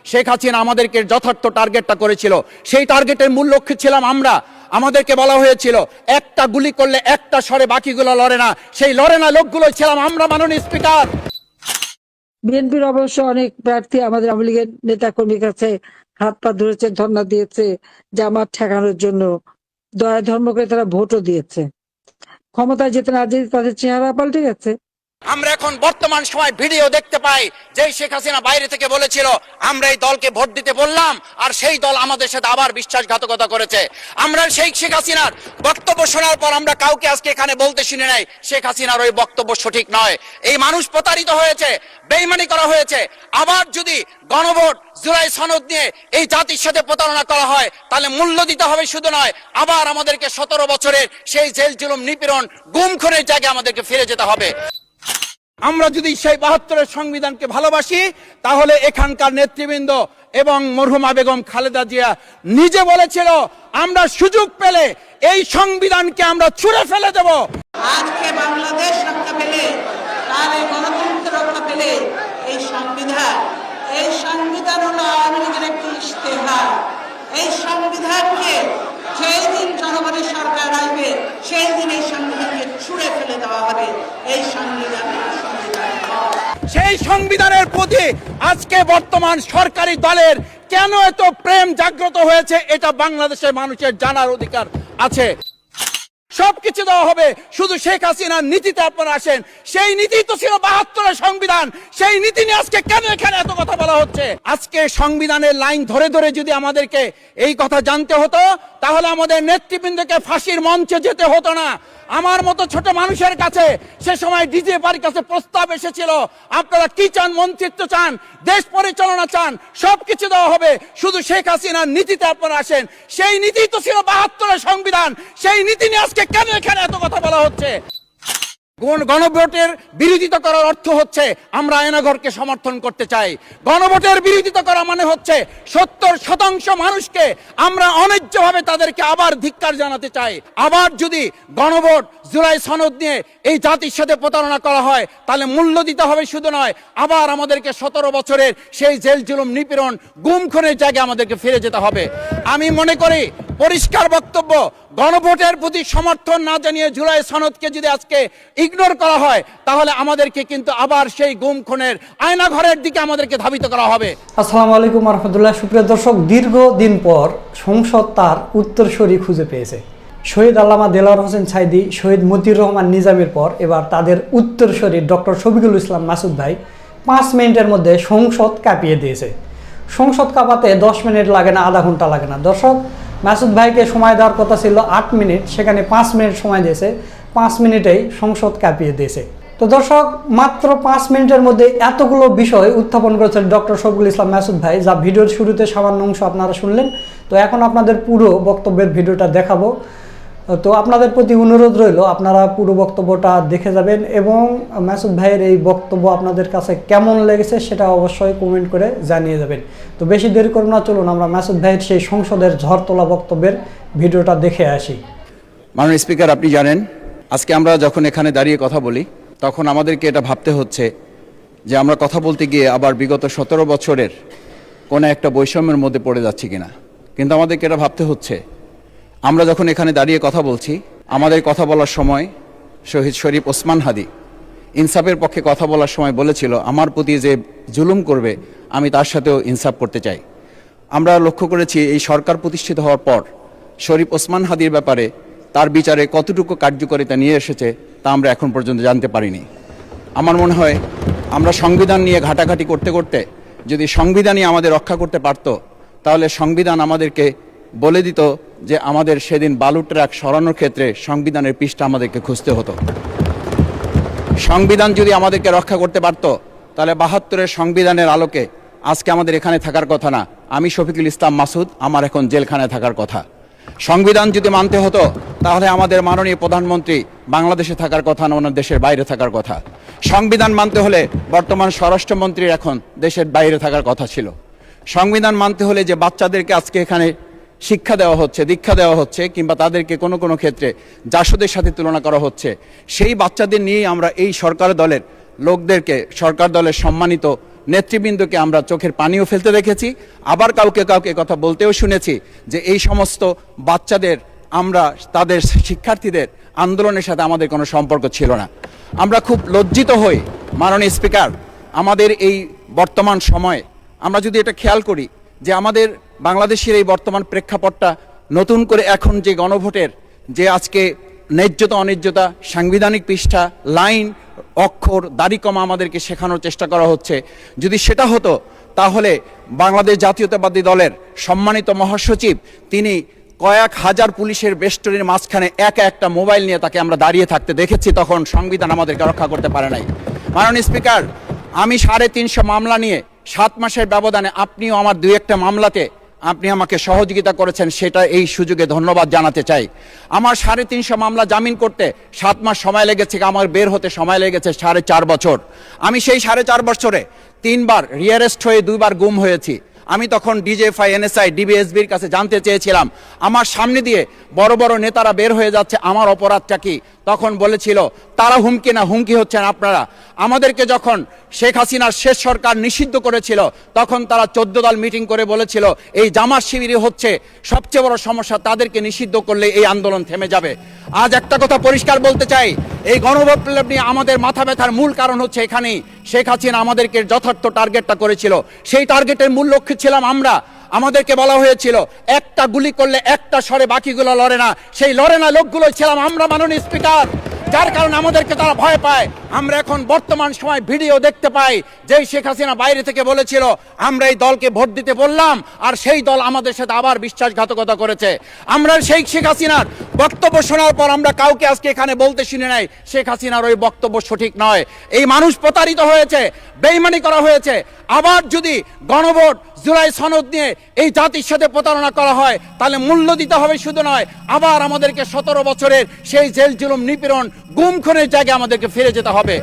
শেখ হাসিনা আমাদেরকে যথার্থ টার্গেটটা করেছিল। সেই টার্গেটের মূল লক্ষ্য ছিলাম আমরা। আমাদেরকে বলা হয়েছিল একটা গুলি করলে একটা সরে বাকিগুলো লড়ে না, সেই লড়ে না লোকগুলো ছিলাম আমরা। মাননীয় স্পিকার, বিএনপির অবশ্য অনেক প্রার্থী আমাদের আওয়ামী লীগের নেতা কর্মীর কাছে হাত পা ধরেছে, ধর্ণা দিয়েছে, জামাত ঠেকানোর জন্য। দয়া ধর্ম করে তারা ভোটও দিয়েছে। ক্ষমতায় যেতে না যেতে তাদের চেহারা পাল্টে গেছে। আমরা এখন বর্তমান সময় ভিডিও দেখতে পাই যে শেখ হাসিনা বাইরে থেকে বলেছিল আমরা এই দলকে ভোট দিতে বললাম, আর সেই দল আমাদের সাথে আবার বিশ্বাসঘাতকতা করেছে। আমরা সেই শেখ হাসিনার বক্তব্য শোনার পর আমরা কাউকে আজকে এখানে বলতে শুনি নাই শেখ হাসিনার ওই বক্তব্য সঠিক নয়। এই মানুষ প্রতারিত হয়েছে, বেইমানি করা হয়েছে। আবার যদি গণভোট জুলাই সনদ নিয়ে এই জাতির সাথে প্রতারণা করা হয় তাহলে মূল্য দিতে হবে শুধু নয়, আবার আমাদেরকে 17 বছরের সেই জেল জুলুম নিপীড়ন গুম খুনের জায়গায় আমাদেরকে ফিরে যেতে হবে। আমরা যদি সেই 72-এর সংবিধানকে ভালোবাসি তাহলে এখানকার নেতৃবৃন্দ এবং মরহুমা বেগম খালেদা জিয়া নিজে বলেছিল আমরা সুযোগ পেলে এই সংবিধানকে আমরা ছুঁড়ে ফেলে দেব। আজকে বাংলাদেশ রক্ষা পেলে, তাহলে গণতন্ত্র রক্ষা পেলে এই সংবিধান হলো আওয়ামী লীগের একটি ইশতেহার। এই সংবিধানকে যেই দিন জনগণের সরকার আসবে সেই দিন এই সংবিধানকে ছুঁড়ে ফেলে দেওয়া হবে। এই সেই সংবিধানের প্রতি আজকে বর্তমান সরকারি দলের কেন এত প্রেম জাগ্রত হয়েছে এটা বাংলাদেশের মানুষের জানার অধিকার আছে। সবকিছু দেওয়া হবে, শুধু শেখ হাসিনার নীতিতে আপনারা আসেন। সেই নীতি তো ছিল 72-এর সংবিধান, সেই নীতি নিয়ে আজকে কেন এখানে এত কথা বলা হচ্ছে? আজকে সংবিধানের লাইন ধরে ধরে যদি আমাদেরকে এই কথা জানতে হতো তাহলে আমাদের নেতৃবৃন্দকে ফাঁসির মঞ্চে যেতে হতো না। আমার মতো ছোট মানুষের কাছে সে সময় ডিজিএফআইর কাছে প্রস্তাব এসেছিল আপনারা কি চান, মন্ত্রিত্ব চান, দেশ পরিচালনা চান, সবকিছু দেওয়া হবে, শুধু শেখ হাসিনার নীতিতে আপনারা আসেন। সেই নীতি তো ছিল 72-এর সংবিধান, সেই নীতি নিয়ে আজকে কেন এখানে এত কথা বলা হচ্ছে? গণভোটের বিরোধিতা করার অর্থ হচ্ছে আমরা আয়নাঘরকে সমর্থন করতে চাই। গণভোটের বিরোধিতা করা মানে হচ্ছে 70% মানুষকে আমরা অন্যায্যভাবে তাদেরকে আবার ধিক্কার জানাতে চাই। আবার যদি গণভোট জুলাই সনদ নিয়ে এই জাতির সাথে প্রতারণা করা হয় তাহলে মূল্য দিতে হবে শুধু নয়, আবার আমাদেরকে 17 বছরের সেই জেল জুলুম নিপীড়ন গুম খুনের জায়গায় আমাদেরকে ফিরে যেতে হবে। আমি মনে করি পরিষ্কার বক্তব্য, গণভোটের প্রতি সমর্থন না জানিয়ে জুলাই সনদকে যদি আজকে ইগনোর করা হয় তাহলে আমাদেরকে কিন্তু আবার সেই গুম খুনের আয়নাঘরের দিকে আমাদেরকে ধাবিত করা হবে। আসসালামু আলাইকুম রহমতুল্লাহ। সুপ্রিয় দর্শক, দীর্ঘদিন পর সংসদ তার উত্তরসূরি খুঁজে পেয়েছে। শহীদ আল্লামা দেলোয়ার হোসেন সাঈদী, শহীদ মতিউর রহমান নিজামীর পর এবার তাদের উত্তরসূরি ডক্টর শফিকুল ইসলাম মাসুদ ভাই 5 মিনিটের মধ্যে সংসদ কাঁপিয়ে দিয়েছে। সংসদ কাঁপাতে 10 মিনিট লাগে না, আধা ঘন্টা লাগে না। দর্শক, মাসুদ ভাইকে সময় দেওয়ার কথা ছিল 8 মিনিট, সেখানে 5 মিনিট সময় দিয়েছে। 5 মিনিটেই সংসদ কাঁপিয়ে দিয়েছে। তো দর্শক, মাত্র 5 মিনিটের মধ্যে এতগুলো বিষয় উত্থাপন করেছেন ডক্টর শফিকুল ইসলাম মাসুদ ভাই, যা ভিডিওর শুরুতে সামান্য অংশ আপনারা শুনলেন। তো এখন আপনাদের পুরো বক্তব্যের ভিডিওটা দেখাবো। তো আপনাদের প্রতি অনুরোধ রইল আপনারা পুরো বক্তব্যটা দেখে যাবেন এবং মাসুদ ভাইয়ের এই বক্তব্য আপনাদের কাছে কেমন লেগেছে সেটা অবশ্যই কমেন্ট করে জানিয়ে যাবেন। তো বেশি দেরি করব না, চলুন আমরা মাসুদ ভাইয়ের সেই সংসদের ঝড় তোলা বক্তব্যের ভিডিওটা দেখে আসি। মাননীয় স্পিকার, আপনি জানেন আজকে আমরা যখন এখানে দাঁড়িয়ে কথা বলি তখন আমাদেরকে এটা ভাবতে হচ্ছে যে আমরা কথা বলতে গিয়ে আবার বিগত 17 বছরের কোনো একটা বৈষম্যের মধ্যে পড়ে যাচ্ছি কিনা। কিন্তু আমাদেরকে এটা ভাবতে হচ্ছে আমরা যখন এখানে দাঁড়িয়ে কথা বলছি, আমাদের কথা বলার সময় শহীদ শরীফ ওসমান হাদি ইনসাফের পক্ষে কথা বলার সময় বলেছিল আমার প্রতি যে জুলুম করবে আমি তার সাথেও ইনসাফ করতে চাই। আমরা লক্ষ্য করেছি এই সরকার প্রতিষ্ঠিত হওয়ার পর শরীফ ওসমান হাদির ব্যাপারে তার বিচারে কতটুকু কার্যকারিতা নিয়ে এসেছে তা আমরা এখন পর্যন্ত জানতে পারিনি। আমার মনে হয় আমরা সংবিধান নিয়ে ঘাটাঘাটি করতে করতে যদি সংবিধানই আমাদের রক্ষা করতে পারত তাহলে সংবিধান আমাদেরকে বলে দিত যে আমাদের সেদিন বালু ট্রাক সরানোর ক্ষেত্রে সংবিধানের পৃষ্ঠা আমাদেরকে খুঁজতে হতো। সংবিধান যদি আমাদেরকে রক্ষা করতে পারত তাহলে 72-এর সংবিধানের আলোকে আজকে আমাদের এখানে থাকার কথা না, আমি শফিকুল ইসলাম মাসুদ আমার এখন জেলখানায় থাকার কথা। সংবিধান যদি মানতে হতো তাহলে আমাদের মাননীয় প্রধানমন্ত্রী বাংলাদেশে থাকার কথা না, ওনার দেশের বাইরে থাকার কথা। সংবিধান মানতে হলে বর্তমান স্বরাষ্ট্রমন্ত্রীর এখন দেশের বাইরে থাকার কথা ছিল। সংবিধান মানতে হলে যে বাচ্চাদেরকে আজকে এখানে শিক্ষা দেওয়া হচ্ছে, দীক্ষা দেওয়া হচ্ছে, কিংবা তাদেরকে কোনো কোনো ক্ষেত্রে জাসদের সাথে তুলনা করা হচ্ছে, সেই বাচ্চাদের নিয়েই আমরা এই সরকার দলের লোকদেরকে, সরকার দলের সম্মানিত নেতৃবৃন্দকে আমরা চোখের পানিও ফেলতে দেখেছি, আবার কাউকে কাউকে কথা বলতেও শুনেছি যে এই সমস্ত বাচ্চাদের আমরা তাদের শিক্ষার্থীদের আন্দোলনের সাথে আমাদের কোনো সম্পর্ক ছিল না। আমরা খুব লজ্জিত হই মাননীয় স্পিকার, আমাদের এই বর্তমান সময়ে আমরা যদি এটা খেয়াল করি যে আমাদের বাংলাদেশের এই বর্তমান প্রেক্ষাপটটা নতুন করে এখন যে গণভোটের যে আজকে ন্যায্যতা অন্যায্যতা, সাংবিধানিক পৃষ্ঠা, লাইন, অক্ষর, দাড়িকমা আমাদেরকে শেখানোর চেষ্টা করা হচ্ছে, যদি সেটা হতো তাহলে বাংলাদেশ জাতীয়তাবাদী দলের সম্মানিত মহাসচিব তিনি কয়েক হাজার পুলিশের বেষ্টনীর মাঝখানে একা একটা মোবাইল নিয়ে তাকে আমরা দাঁড়িয়ে থাকতে দেখেছি, তখন সংবিধান আমাদেরকে রক্ষা করতে পারে নাই। মাননীয় স্পিকার, আমি 350 মামলা নিয়ে 7 মাসের ব্যবধানে আপনিও আমার 2-1টা মামলাতে আপনি আমাকে সহযোগিতা করেছেন, সেটা এই সুযোগে ধন্যবাদ জানাতে চাই। আমার 350 মামলা জামিন করতে 7 মাস সময় লেগেছে, আমার বের হতে সময় লেগেছে 4.5 বছর। আমি সেই 4.5 বছরে 3 বার রিয়ারেস্ট হয়ে 2 বার গুম হয়েছি। আমি তখন ডিজিএফআই, এনএসআই, ডিবিএসবির কাছে জানতে চেয়েছিলাম আমার সামনে দিয়ে বড় বড় নেতারা বের হয়ে যাচ্ছে, আমার অপরাধটা কি? তখন বলেছিল তারা হুমকি না, হুমকি হচ্ছেন আপনারা। আমাদেরকে যখন শেখ হাসিনার শেষ সরকার নিষিদ্ধ করেছিল তখন তারা 14 দল মিটিং করে বলেছিল এই জামাত শিবিরই হচ্ছে সবচেয়ে বড় সমস্যা, তাদেরকে নিষিদ্ধ করলে এই আন্দোলন থেমে যাবে। আজ একটা কথা পরিষ্কার বলতে চাই, এই গণবিপ্লব নিয়ে আমাদের মাথা ব্যথার মূল কারণ হচ্ছে এখানেই শেখ হাসিনা আমাদেরকে যথার্থ টার্গেটটা করেছিল। সেই টার্গেটের মূল লক্ষ্য ছিলাম আমরা। আমাদেরকে বলা হয়েছিল একটা গুলি করলে একটা সরে বাকিগুলো লড়ে না, সেই লড়ে না লোকগুলো ছিলাম আমরা মাননীয় স্পিকার, যার কারণে আমাদেরকে তারা ভয় পায়। আমরা এখন বর্তমান সময় ভিডিও দেখতে পাই যেই শেখ হাসিনা বাইরে থেকে বলেছিল আমরা এই দলকে ভোট দিতে বললাম আর সেই দল আমাদের সাথে আবার বিশ্বাসঘাতকতা করেছে। আমরা সেই শেখ হাসিনার বক্তব্য শোনার পর আমরা কাউকে আজকে এখানে বলতে শুনে নাই শেখ হাসিনার ওই বক্তব্য সঠিক নয়, এই মানুষ প্রতারিত হয়েছে, বেইমানি করা হয়েছে। আবার যদি গণভোট, জুলাই সনদ নিয়ে এই জাতির সাথে প্রতারণা করা হয় তাহলে মূল্য দিতে হবে শুধু নয়, আবার আমাদেরকে 17 বছরের সেই জেল জুলুম, নিপীড়ন, গুম খুনের জায়গায় আমাদেরকে ফিরে যেতে হবে।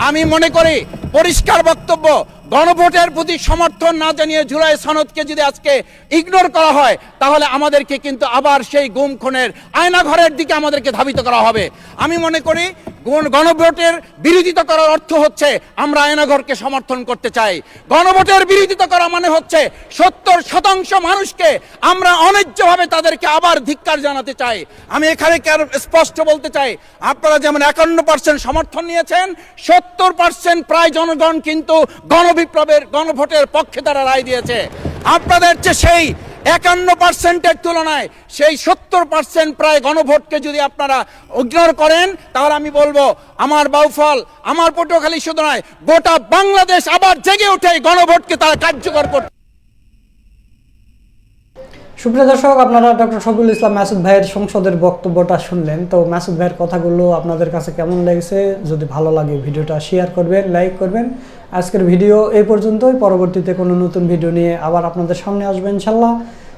আমি মনে করি পরিষ্কার বক্তব্য, গণভোটের প্রতি সমর্থন না জানিয়ে জুলাই সনদকে যদি আজকে ইগনোর করা হয় তাহলে আমাদেরকে কিন্তু আবার সেই গুম খুনের আয়নাঘরের দিকে আমাদেরকে ধাবিত করা হবে। আমি মনে করি গণভোটের বিরোধিতা করার অর্থ হচ্ছে আমরা আয়নাঘরকে সমর্থন করতে চাই। গণভোটের বিরোধিতা করা মানে হচ্ছে 70% মানুষকে আমরা অন্যায্যভাবে তাদেরকে আবার ধিক্কার জানাতে চাই। আমি এখানে স্পষ্ট বলতে চাই, আপনারা যেমন 51% সমর্থন নিয়েছেন, 70% প্রায় জনগণ কিন্তু গণবিপ্লবের, গণভোটের পক্ষে তারা রায় দিয়েছে। আপনাদের চেয়ে সেই 51%-এর তুলনায় সেই 70% প্রায় গণভোটকে যদি আপনারা ইগনোর করেন তাহলে আমি বলবো আমার বাউফল, আমার পটুয়াখালী শুধু নয় গোটা বাংলাদেশ আবার জেগে উঠে গণভোটকে তারা কার্যকর করতে। সুপ্রিয় দর্শক, আপনারা ডক্টর শফিকুল ইসলাম মাসুদ ভাইয়ের সংসদের বক্তব্যটা শুনলেন। তো মাসুদ ভাইয়ের কথাগুলো আপনাদের কাছে কেমন লেগেছে? যদি ভালো লাগে ভিডিওটা শেয়ার করবেন, লাইক করবেন। আজকের ভিডিও এই পর্যন্তই, পরবর্তীতে কোনো নতুন ভিডিও নিয়ে আবার আপনাদের সামনে আসবেন ইনশাল্লাহ।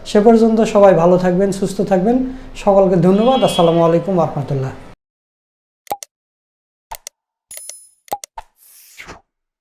সে পর্যন্ত সবাই ভালো থাকবেন, সুস্থ থাকবেন। সকলকে ধন্যবাদ। আসসালামু আলাইকুম ওয়া রাহমাতুল্লাহ।